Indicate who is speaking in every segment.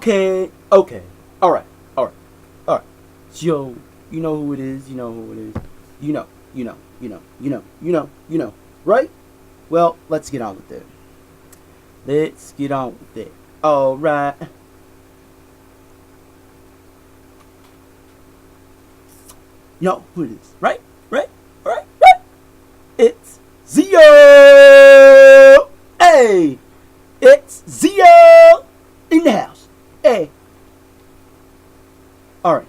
Speaker 1: Okay, okay. Alright, alright, alright. Yo, you know who it is, you know who it is. You know, you know, you know, you know, you know, you know, right? Well, let's get on with it. Let's get on with it. Alright. You know who it is, right? Right? Right? Right? It's Zio! Hey! It's Zio in the house. Hey! Alright.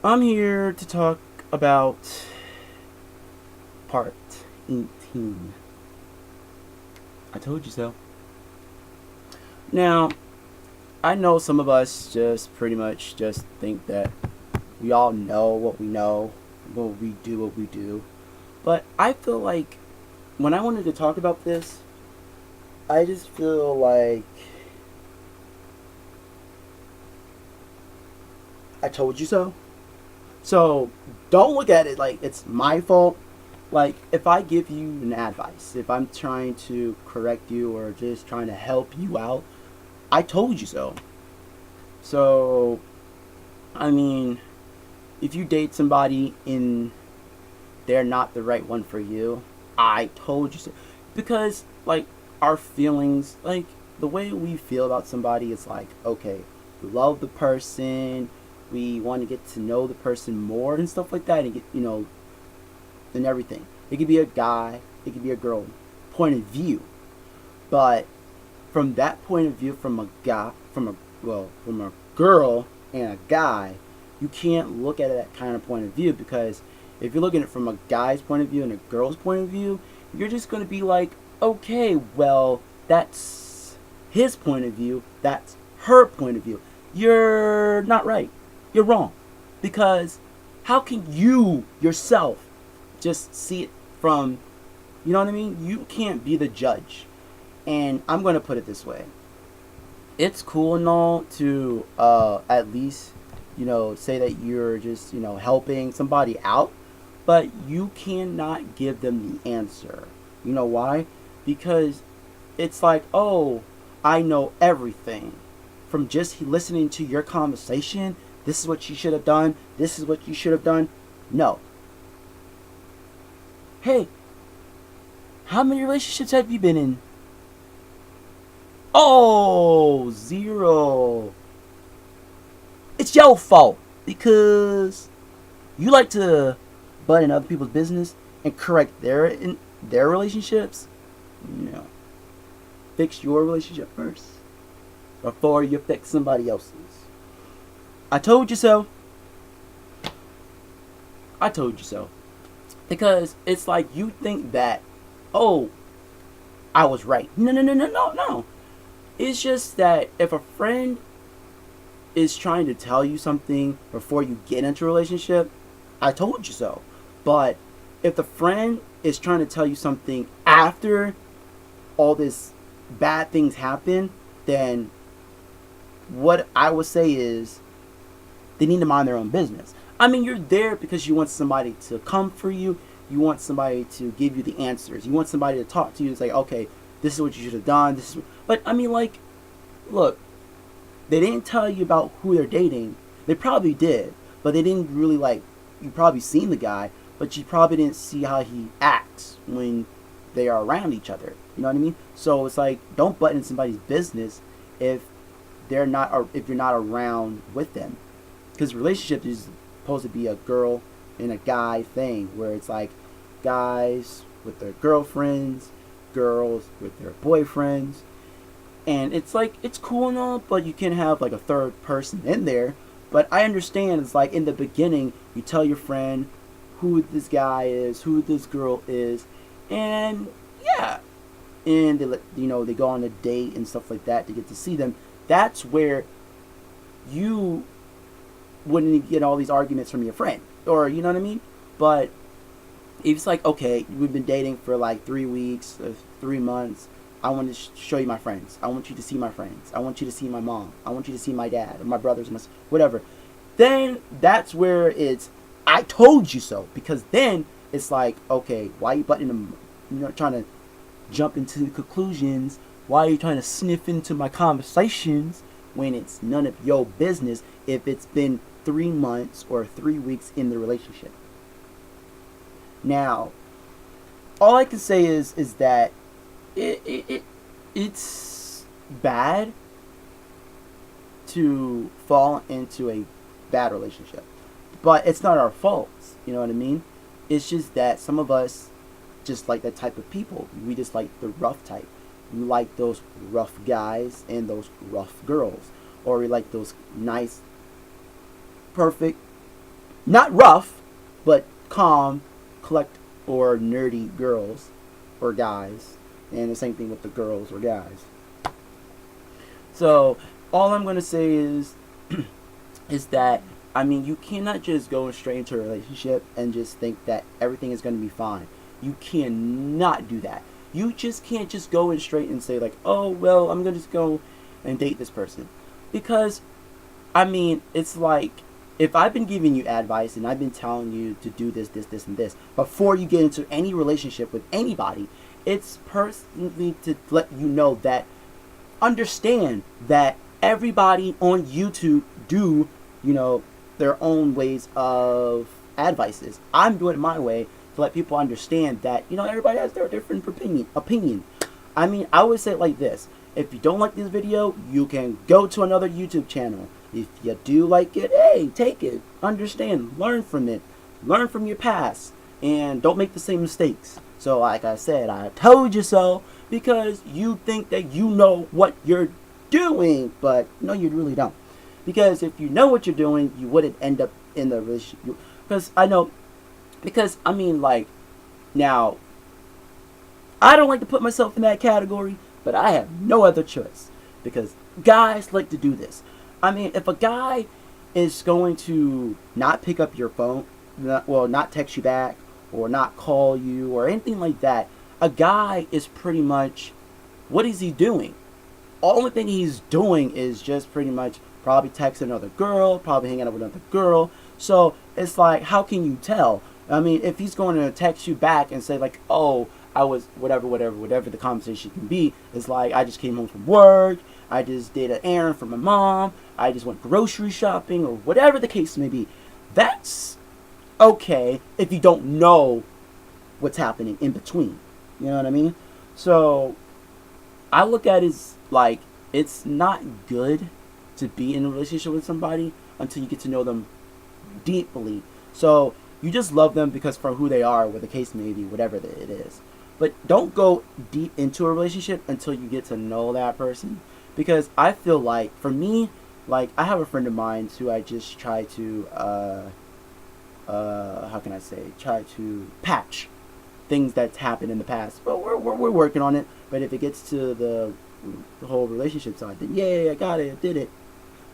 Speaker 1: I'm here to talk about part 18. I told you so. Now, I know some of us just pretty much just think that we all know, what we do. But I feel like when I wanted to talk about this, I just feel like I told you so. So don't look at it like it's my fault. Like if I give you an advice, if I'm trying to correct you or just trying to help you out, I told you so. So I mean, if you date somebody and they're not the right one for you, I told you so. Because like our feelings, like the way we feel about somebody is like, okay, we love the person, we want to get to know the person more and stuff like that and get, and everything. It could be a guy, it could be a girl point of view. But from that point of view, from a guy, from a girl and a guy, you can't look at it that kind of point of view, because if you're looking at it from a guy's point of view and a girl's point of view, you're just going to be like, okay, well, that's his point of view, that's her point of view. You're not right. You're wrong. Because how can you yourself just see it from, you know what I mean? You can't be the judge. And I'm going to put it this way. It's cool and all to at least, say that you're just, helping somebody out, but you cannot give them the answer. You know why? Because it's like, oh, I know everything. From just listening to your conversation, this is what you should have done, this is what you should have done. No. Hey, how many relationships have you been in? Oh, zero. It's your fault because you like to butt in other people's business and correct their relationships. No. Fix your relationship first before you fix somebody else's. I told you so. I told you so. Because it's like you think that, oh, I was right. No, no, no, no, no, no. It's just that if a friend is trying to tell you something before you get into a relationship, I told you so. But if the friend is trying to tell you something after all this bad things happen, then what I would say is they need to mind their own business. I mean, you're there because you want somebody to come for you. You want somebody to give you the answers. You want somebody to talk to you and say, okay, this is what you should have done. But I mean, like, look, they didn't tell you about who they're dating. They probably did, but they didn't really, like, you probably seen the guy, but you probably didn't see how he acts when they are around each other. You know what I mean? So it's like, don't butt in somebody's business if you're not around with them, because relationship is supposed to be a girl and a guy thing, where it's like guys with their girlfriends, girls with their boyfriends, and it's like, it's cool and all, but you can have like a third person in there. But I understand, it's like in the beginning you tell your friend who this guy is, who this girl is, and yeah, and they go on a date and stuff like that to get to see them. That's where you wouldn't get all these arguments from your friend, or you know what I mean. But if it's like, okay, we've been dating for like 3 weeks, 3 months, I want to show you my friends, I want you to see my friends, I want you to see my mom, I want you to see my dad or my brothers, whatever, then that's where it's I told you so. Because then it's like, okay, why are you butting them, trying to jump into conclusions, why are you trying to sniff into my conversations when it's none of your business if it's been 3 months or 3 weeks in the relationship. Now, all I can say is that it's bad to fall into a bad relationship, but it's not our fault. You know what I mean? It's just that some of us just like that type of people. We just like the rough type. We like those rough guys and those rough girls, or we like those nice, perfect, not rough, but calm, collect or nerdy girls or guys, and the same thing with the girls or guys. So all I'm gonna say is that, I mean, you cannot just go straight into a relationship and just think that everything is gonna be fine. You cannot do that. You just can't just go in straight and say like, oh well, I'm gonna just go and date this person, because I mean, it's like, if I've been giving you advice and I've been telling you to do this, this, this, and this before you get into any relationship with anybody, it's personally to let you know that, understand that everybody on YouTube do, their own ways of advices. I'm doing it my way to let people understand that, everybody has their different opinion. I mean, I would say it like this. If you don't like this video, you can go to another YouTube channel. If you do like it, hey, take it, understand, learn from it, learn from your past, and don't make the same mistakes. So like I said, I told you so, because you think that you know what you're doing, but no, you really don't. Because if you know what you're doing, you wouldn't end up in the relationship. Because I mean, like, now, I don't like to put myself in that category, but I have no other choice, because guys like to do this. I mean, if a guy is going to not pick up your phone, not text you back, or not call you, or anything like that, a guy is pretty much, what is he doing? Only thing he's doing is just pretty much probably texting another girl, probably hanging out with another girl. So it's like, how can you tell? I mean, if he's going to text you back and say like, oh, I was whatever the conversation can be, it's like, I just came home from work, I just did an errand for my mom, I just went grocery shopping, or whatever the case may be. That's okay if you don't know what's happening in between. You know what I mean? So I look at it as like, it's not good to be in a relationship with somebody until you get to know them deeply. So you just love them because for who they are, what the case may be, whatever it is. But don't go deep into a relationship until you get to know that person. Because I feel like, for me, like, I have a friend of mine who I just try to, try to patch things that's happened in the past. But we're working on it. But if it gets to the whole relationship side, then yay, I got it, I did it.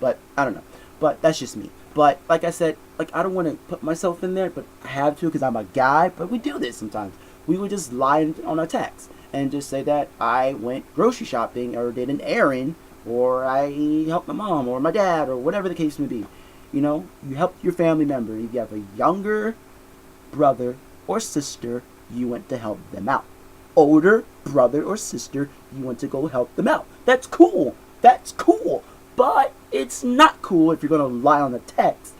Speaker 1: But I don't know. But that's just me. But like I said, like, I don't want to put myself in there, but I have to because I'm a guy. But we do this sometimes. We would just lie on our text and just say that I went grocery shopping or did an errand, or I helped my mom or my dad, or whatever the case may be. You helped your family member. If you have a younger brother or sister, you went to help them out. Older brother or sister, you went to go help them out. That's cool. That's cool. But it's not cool if you're going to lie on the text.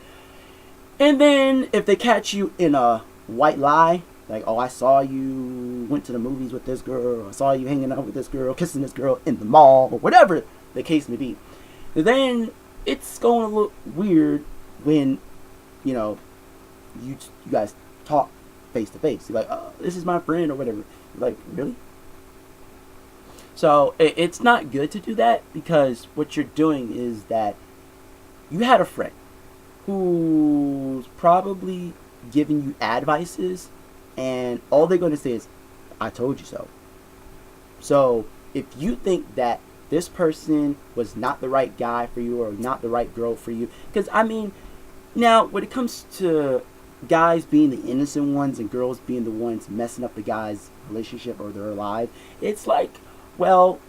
Speaker 1: And then if they catch you in a white lie, like, oh, I saw you went to the movies with this girl, or I saw you hanging out with this girl, kissing this girl in the mall, or whatever the case may be, then it's going to look weird when, you guys talk face to face. You're like, oh, this is my friend, or whatever. You're like, really? So it's not good to do that, because what you're doing is that you had a friend who's probably giving you advices, and all they're going to say is, I told you so. So if you think that this person was not the right guy for you, or not the right girl for you, because I mean, now when it comes to guys being the innocent ones and girls being the ones messing up the guy's relationship or their life, it's like, well,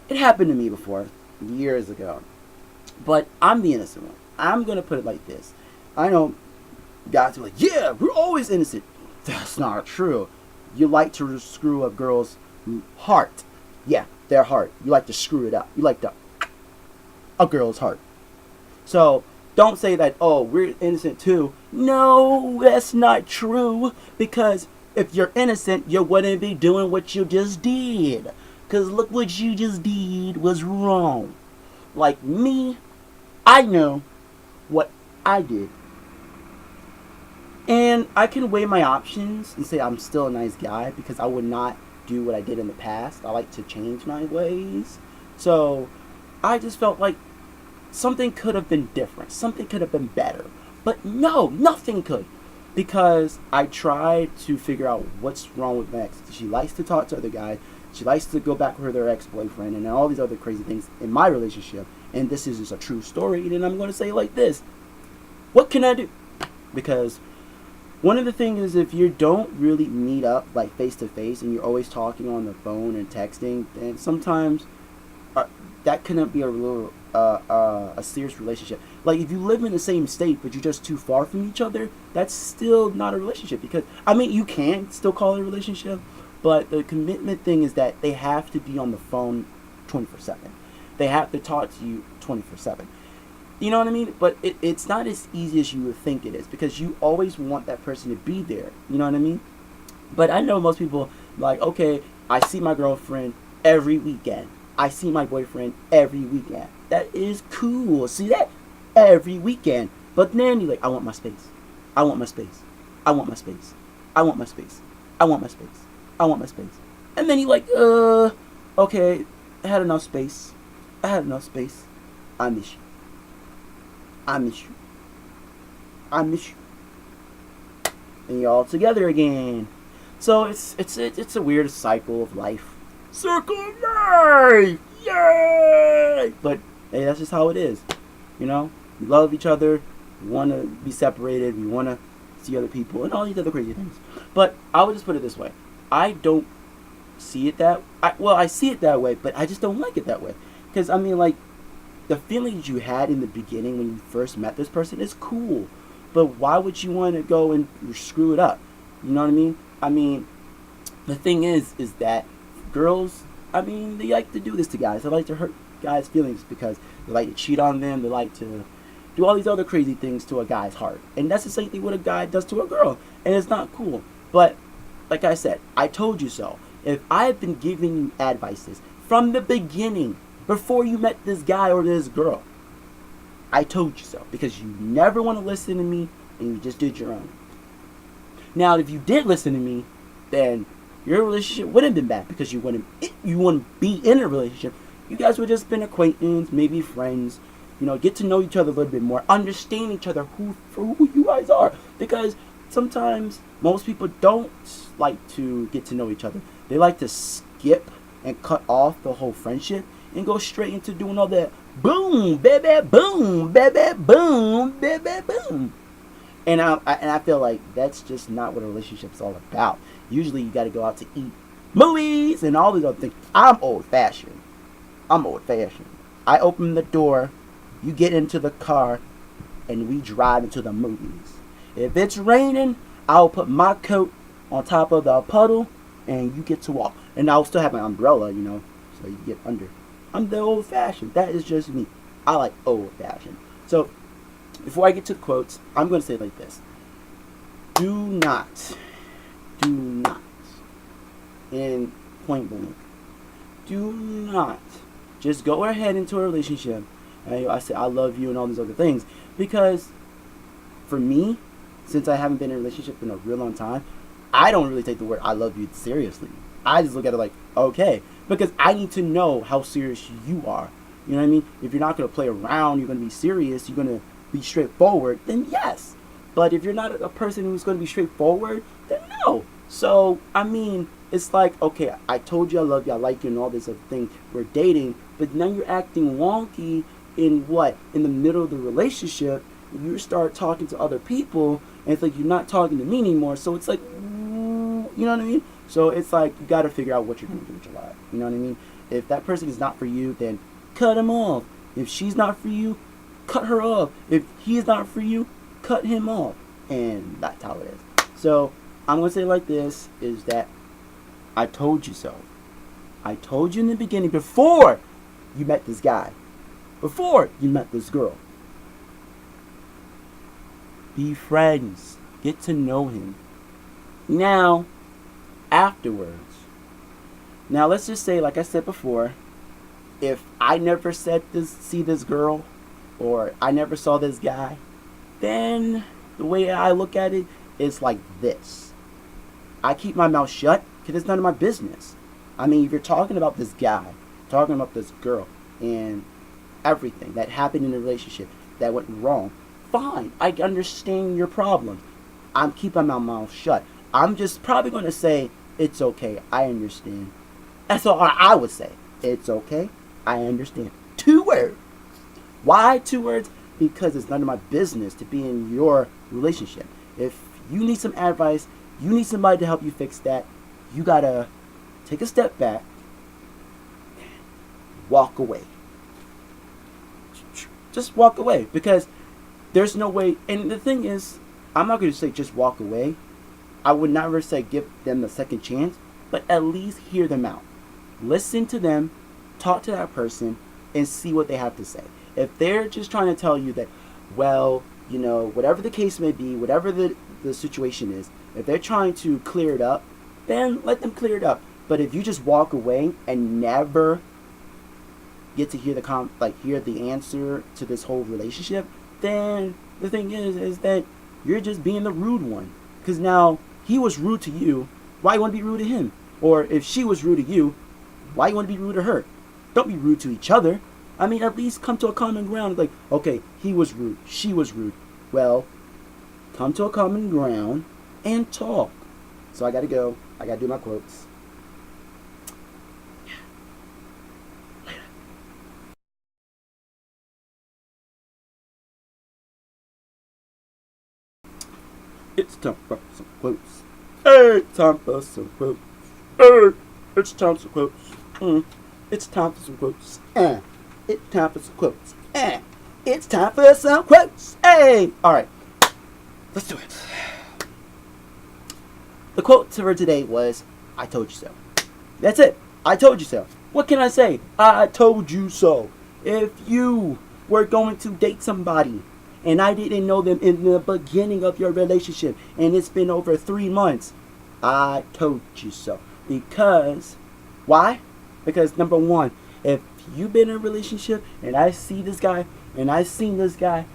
Speaker 1: it happened to me before, years ago. But I'm the innocent one. I'm going to put it like this. I know guys are like, yeah, we're always innocent. That's not true. You like to screw a girl's heart. Yeah, their heart. You like to screw it up. You like to a girl's heart. So don't say that, oh, we're innocent too. No, that's not true. Because if you're innocent, you wouldn't be doing what you just did. Because look what you just did was wrong. Like me, I know what I did. And I can weigh my options and say I'm still a nice guy because I would not do what I did in the past. I like to change my ways. So I just felt like something could have been different. Something could have been better. But no, nothing could. Because I tried to figure out what's wrong with my ex. She likes to talk to other guys. She likes to go back with her ex-boyfriend and all these other crazy things in my relationship. And this is just a true story. And I'm going to say it like this. What can I do? Because one of the things is if you don't really meet up like face to face and you're always talking on the phone and texting, then sometimes that couldn't be a real a serious relationship. Like if you live in the same state but you're just too far from each other, that's still not a relationship. Because I mean, you can still call it a relationship, but the commitment thing is that they have to be on the phone 24/7. They have to talk to you 24/7. You know what I mean? But it's not as easy as you would think it is because you always want that person to be there. You know what I mean? But I know most people like, okay, I see my girlfriend every weekend. I see my boyfriend every weekend. That is cool. See that? Every weekend. But then you're like, I want my space. I want my space. I want my space. I want my space. I want my space. I want my space. And then you're like, okay, I had enough space. I had enough space. I miss you. I miss you. I miss you. And you're all together again. So it's a weird cycle of life. Circle of life! Yay! But hey, that's just how it is. You know? We love each other. We want to be separated. We want to see other people and all these other crazy things. But I would just put it this way. I don't see it that... I see it that way, but I just don't like it that way. Because, I mean, like, the feelings you had in the beginning when you first met this person is cool. But why would you want to go and screw it up? You know what I mean? I mean, the thing is that girls, I mean, they like to do this to guys. They like to hurt guys' feelings because they like to cheat on them. They like to do all these other crazy things to a guy's heart. And that's the same thing what a guy does to a girl. And it's not cool. But, like I said, I told you so. If I had been giving you advices from the beginning, before you met this guy or this girl, I told you so. Because you never want to listen to me and you just did your own. Now, if you did listen to me, then your relationship wouldn't have been bad because you wouldn't be in a relationship. You guys would have just been acquaintances, maybe friends. You know, get to know each other a little bit more, understand each other for who you guys are. Because sometimes most people don't like to get to know each other. They like to skip and cut off the whole friendship and go straight into doing all that boom, baby, boom, baby, boom, baby, boom. And I feel like that's just not what a relationship's all about. Usually you got to go out to eat movies and all these other things. I'm old-fashioned. I open the door, you get into the car, and we drive into the movies. If it's raining, I'll put my coat on top of the puddle, and you get to walk. And I'll still have my umbrella, you know, so you get under. I'm the old-fashioned. That is just me. I like old-fashioned. So, before I get to the quotes, I'm going to say it like this. Do not, in point blank, do not just go ahead into a relationship and I say I love you and all these other things. Because, for me, since I haven't been in a relationship in a real long time, I don't really take the word I love you seriously. I just look at it like, okay. Because I need to know how serious you are. You know what I mean? If you're not going to play around, you're going to be serious, you're going to be straightforward, then yes. But if you're not a person who's going to be straightforward, then no. So, I mean, it's like, okay, I told you I love you, I like you, and all this other thing. We're dating, but now you're acting wonky in what? In the middle of the relationship, you start talking to other people, and it's like you're not talking to me anymore. So it's like, you know what I mean? So it's like you got to figure out what you're doing with your life. You know what I mean? If that person is not for you, then cut him off. If she's not for you, cut her off. If he's not for you, cut him off. And that's how it is. So I'm going to say it like this, is that I told you so. I told you in the beginning, before you met this guy. before you met this girl. Be friends. Get to know him. Now, afterwards. Now, let's just say, like I said before, if I never see this girl, or I never saw this guy, then the way I look at it is like this. I keep my mouth shut because it's none of my business. I mean, if you're talking about this guy, talking about this girl, and everything that happened in the relationship that went wrong, fine. I understand your problem. I'm keeping my mouth shut. I'm just probably going to say, it's okay. I understand. That's all I would say. It's okay. I understand. 2 words. Why 2 words? Because it's none of my business to be in your relationship. If you need some advice, you need somebody to help you fix that, you gotta take a step back, walk away. Just walk away, because there's no way. And the thing is, I'm not going to say just walk away. I would never say give them the second chance, but at least hear them out. Listen to them, talk to that person, and see what they have to say. If they're just trying to tell you that, well, you know, whatever the case may be, whatever the situation is, if they're trying to clear it up, then let them clear it up. But if you just walk away and never get to hear hear the answer to this whole relationship, then the thing is that you're just being the rude one. Because now he was rude to you, why you want to be rude to him? Or if she was rude to you, why you want to be rude to her? Don't be rude to each other. I mean, at least come to a common ground. Like, okay, he was rude, she was rude. Well, come to a common ground and talk. So I gotta go. I gotta do my quotes. It's time for some quotes. Hey, time for some quotes. Hey, it's time for some quotes. It's time for some quotes. It's time for some quotes. It's time for some quotes. Hey, all right, let's do it. The quote for today was, "I told you so." That's it. I told you so. What can I say? I told you so. If you were going to date somebody and I didn't know them in the beginning of your relationship and it's been over 3 months, I told you so. Because, why? Because number one, if you've been in a relationship and I see this guy and I seen this guy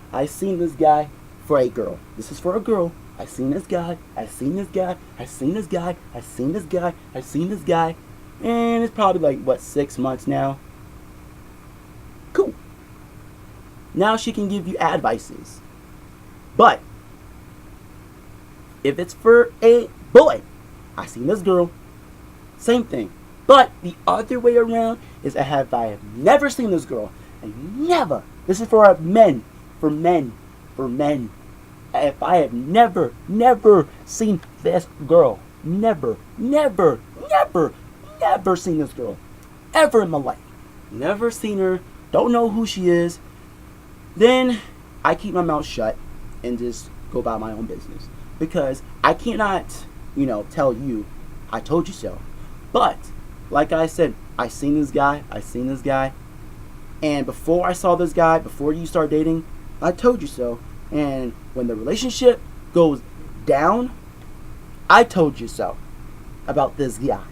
Speaker 1: for a girl. This is for a girl. I seen this guy, I seen this guy, I seen this guy, I seen this guy, I seen this guy. And it's probably like, what, 6 months now? Cool. Now she can give you advices. But if it's for a boy, I seen this girl, same thing. But the other way around is I have never seen this girl. And never. This is for men. For men. For men. If I have never seen this girl. Never seen this girl. Ever in my life. Never seen her. Don't know who she is. Then I keep my mouth shut and just go about my own business. Because I cannot, tell you, I told you so. But, like I said, I seen this guy. And before I saw this guy, before you start dating, I told you so. And when the relationship goes down, I told you so about this guy.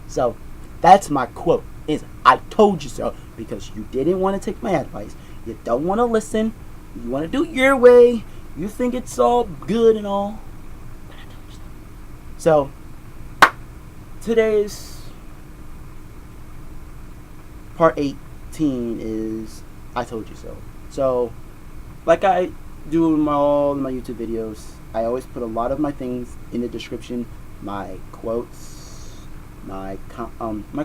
Speaker 1: So, that's my quote, is I told you so. Because you didn't want to take my advice. You don't want to listen. You want to do it your way. You think it's all good and all. But I told you so. So, today's part 18 is I told you so. So, like I do in all of my YouTube videos, I always put a lot of my things in the description. My quotes, my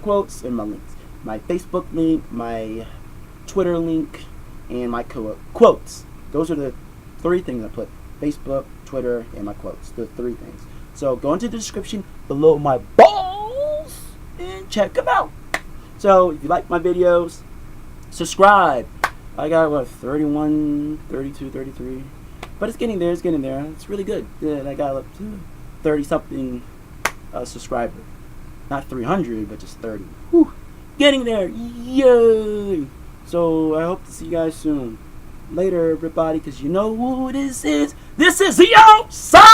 Speaker 1: quotes and my links. My Facebook link, my Twitter link, and my quotes. Those are the 3 things I put. Facebook, Twitter, and my quotes. The 3 things. So go into the description below my balls and check them out. So if you like my videos, subscribe. I got 31, 32, 33. But it's getting there, It's really good. Yeah, I got up to 30 something subscribers. Not 300, but just 30. Whew. Getting there. Yay! So I hope to see you guys soon. Later, everybody, because you know who this is. This is the outside.